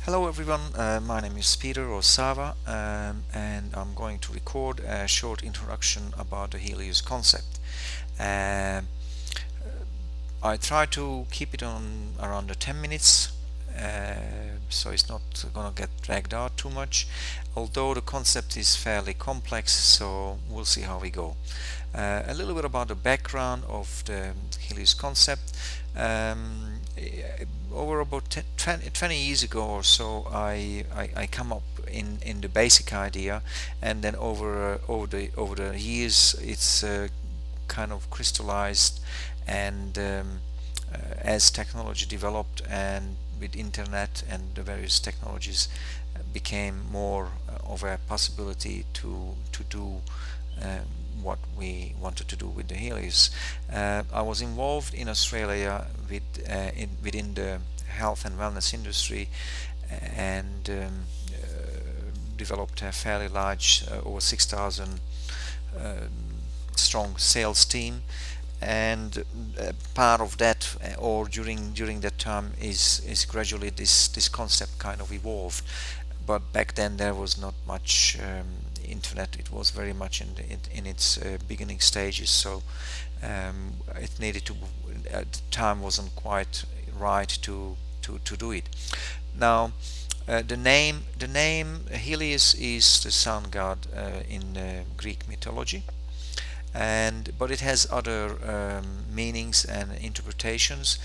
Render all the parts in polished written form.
Hello everyone, my name is Peter or Sava, and I'm going to record a short introduction about the Helios concept. Um I try to keep it on around the 10 minutes, so it's not gonna get dragged out too much, although the concept is fairly complex, so we'll see how we go. A little bit about the background of the Helios concept. Over about 20 years ago or so, I come up in the basic idea, and then over the years, it's kind of crystallized, and as technology developed and with internet and the various technologies became more of a possibility to do um, what we wanted to do with the Helios. I was involved in Australia within the health and wellness industry, and developed a fairly large, over 6,000 strong sales team. And part of that, or during that time, is gradually this concept kind of evolved. But back then there was not much internet. It was very much in its beginning stages, so it needed to, at the time wasn't quite right to do it. Now, the name Helios is the sun god in Greek mythology, and but it has other meanings and interpretations,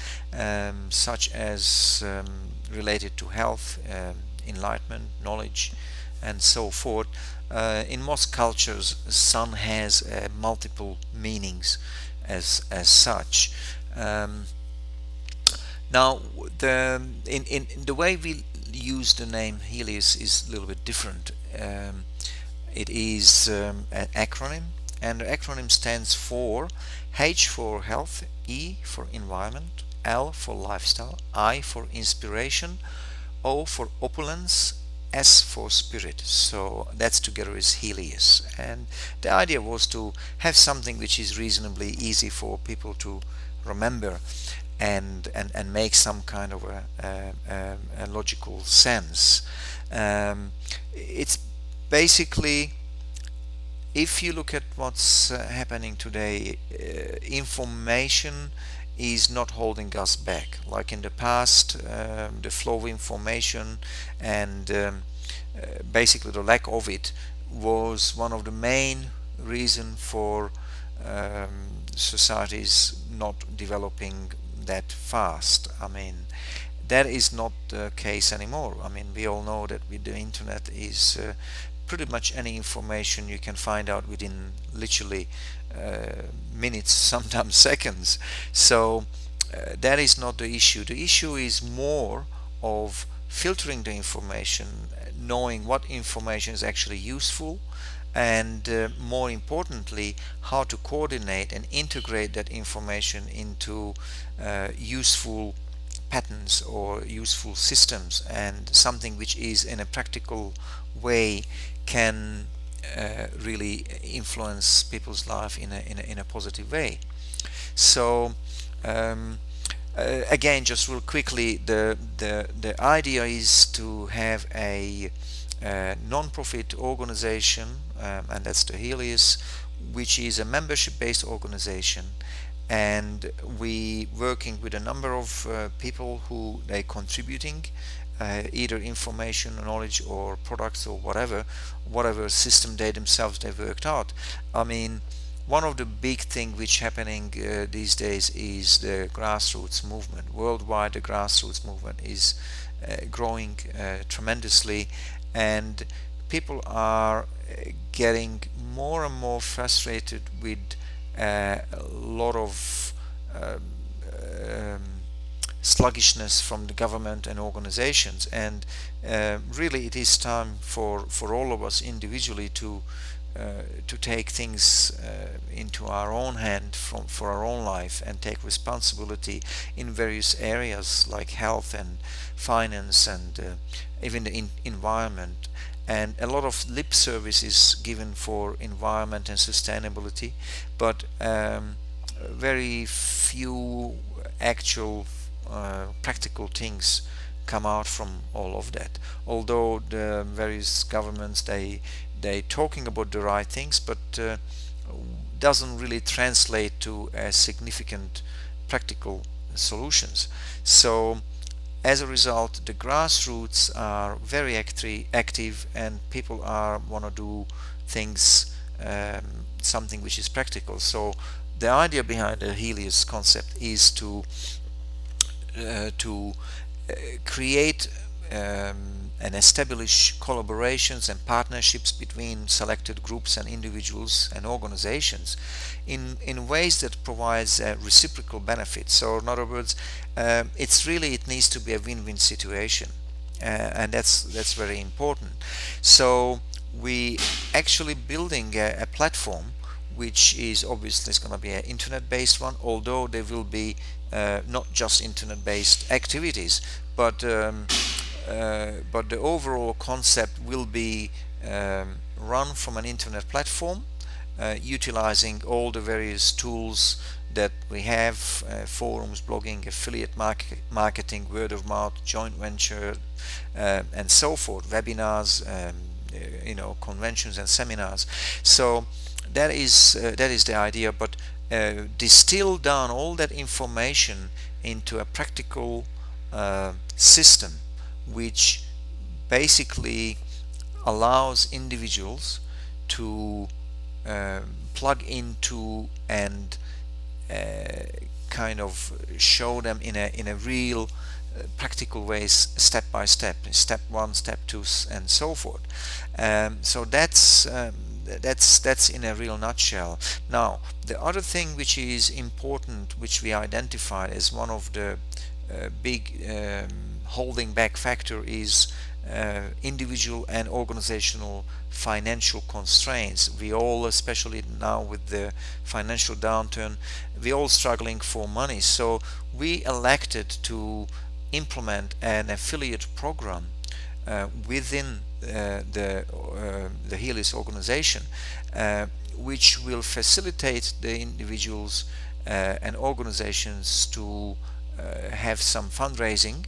such as related to health, enlightenment, knowledge, and so forth. In most cultures, sun has multiple meanings as such. Um, Now, in the way we use the name Helios is a little bit different. It is an acronym, and the acronym stands for H for health, E for environment, L for lifestyle, I for inspiration, O for opulence, S for spirit. So that's together is Helios. And the idea was to have something which is reasonably easy for people to remember, and make some kind of a logical sense. It's basically, if you look at what's happening today, information is not holding us back. Like in the past, the flow of information and basically the lack of it was one of the main reason for societies not developing that fast. I mean, that is not the case anymore. I mean, we all know that with the internet is pretty much any information you can find out within literally minutes, sometimes seconds. So that is not the issue. The issue is more of filtering the information, knowing what information is actually useful, and more importantly, how to coordinate and integrate that information into useful patterns or useful systems, and something which is in a practical way can really influence people's life in a positive way. So um, again, just real quickly, the idea is to have a non-profit organization, and that's the Helios, which is a membership-based organization, and we working with a number of people who they contributing either information, knowledge, or products, or whatever system they themselves they worked out. I mean, one of the big thing which happening these days is the grassroots movement. Worldwide, the grassroots movement is growing tremendously, and people are getting more and more frustrated with a lot of um, sluggishness from the government and organizations, and really it is time for all of us individually to take things into our own hand for our own life, and take responsibility in various areas like health and finance, and even the environment. And a lot of lip service is given for environment and sustainability, but very few actual practical things come out from all of that. Although the various governments, they talking about the right things, but doesn't really translate to a significant practical solutions. So as a result, the grassroots are very active, and people are want to do things, something which is practical. So the idea behind the Helios concept is to create and establish collaborations and partnerships between selected groups and individuals and organizations in ways that provides a reciprocal benefit. So in other words, it needs to be a win-win situation, and that's very important. So we actually building a platform which is obviously going to be an internet-based one, although there will be not just internet-based activities, but the overall concept will be run from an internet platform, utilizing all the various tools that we have, forums, blogging, affiliate marketing, word of mouth, joint venture, and so forth, webinars, conventions and seminars. So that is the idea, but distill down all that information into a practical system which basically allows individuals to plug into and kind of show them in a real practical ways, step by step, step one, step two, and so forth. So that's in a real nutshell. Now, the other thing which is important, which we identified as one of the big holding back factor, is individual and organizational financial constraints. We all, especially now with the financial downturn, we all struggling for money. So we elected to implement an affiliate program within the Helios organization, which will facilitate the individuals and organizations to have some fundraising.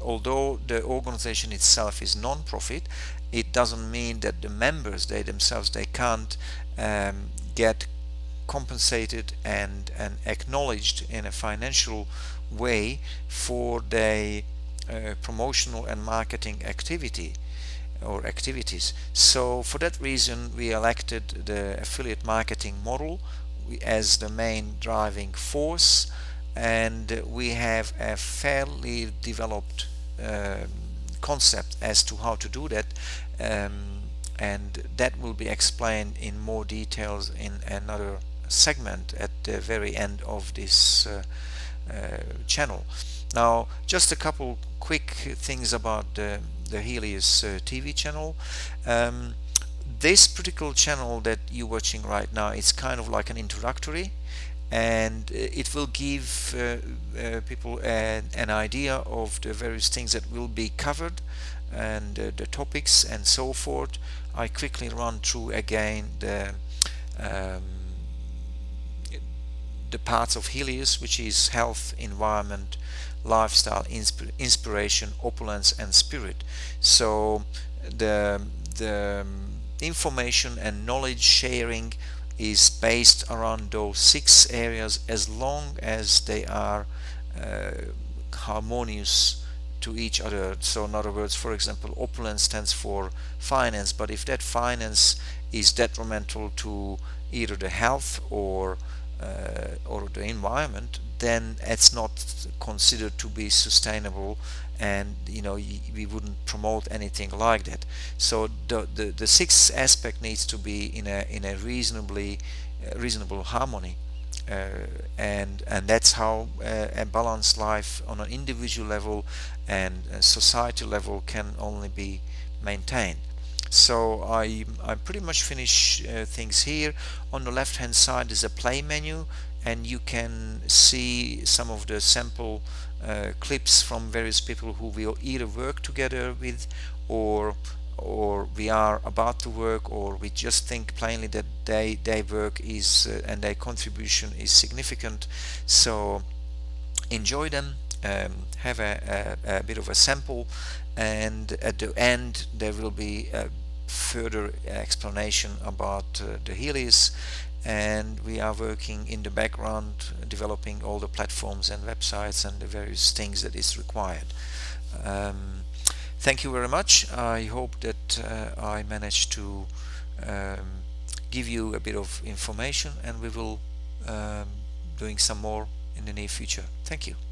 Although the organization itself is non-profit, it doesn't mean that the members, they themselves, they can't get compensated and acknowledged in a financial way for their promotional and marketing activity or activities. So for that reason, we elected the affiliate marketing model as the main driving force, and we have a fairly developed concept as to how to do that, and that will be explained in more details in another segment at the very end of this channel. Now, just a couple quick things about the Helios TV channel. This particular channel that you're watching right now, it's kind of like an introductory, and it will give people an idea of the various things that will be covered and the topics and so forth. I quickly run through again the parts of Helios, which is health, environment, lifestyle, inspiration, opulence, and spirit. So the information and knowledge sharing is based around those 6 areas, as long as they are harmonious to each other. So in other words, for example, opulence stands for finance, but if that finance is detrimental to either the health or the environment, then it's not considered to be sustainable, and we wouldn't promote anything like that. So the 6th aspect needs to be in a reasonable harmony, and that's how a balanced life on an individual level and a society level can only be maintained. So I pretty much finish things here. On the left hand side is a play menu, and you can see some of the sample clips from various people who we either work together with, or we are about to work, or we just think plainly that their work is and their contribution is significant. So enjoy them, have a bit of a sample, and at the end there will be a further explanation about the Helios, and we are working in the background developing all the platforms and websites and the various things that is required. um, Thank you very much. I hope that I managed to um, give you a bit of information, and we will doing some more in the near future. Thank you.